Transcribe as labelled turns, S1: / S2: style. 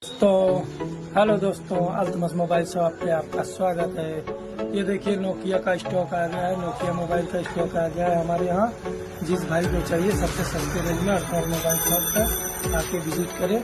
S1: तो हेलो दोस्तों, Altamas mobile shop पे आपका स्वागत है। ये देखिए नोकिया का स्टॉक आ गया है, नोकिया मोबाइल का स्टॉक आ गया है हमारे यहाँ। जिस भाई को चाहिए सबसे सस्ते रेंज में अल्तमस मोबाइल शॉप पर आके विजिट करें।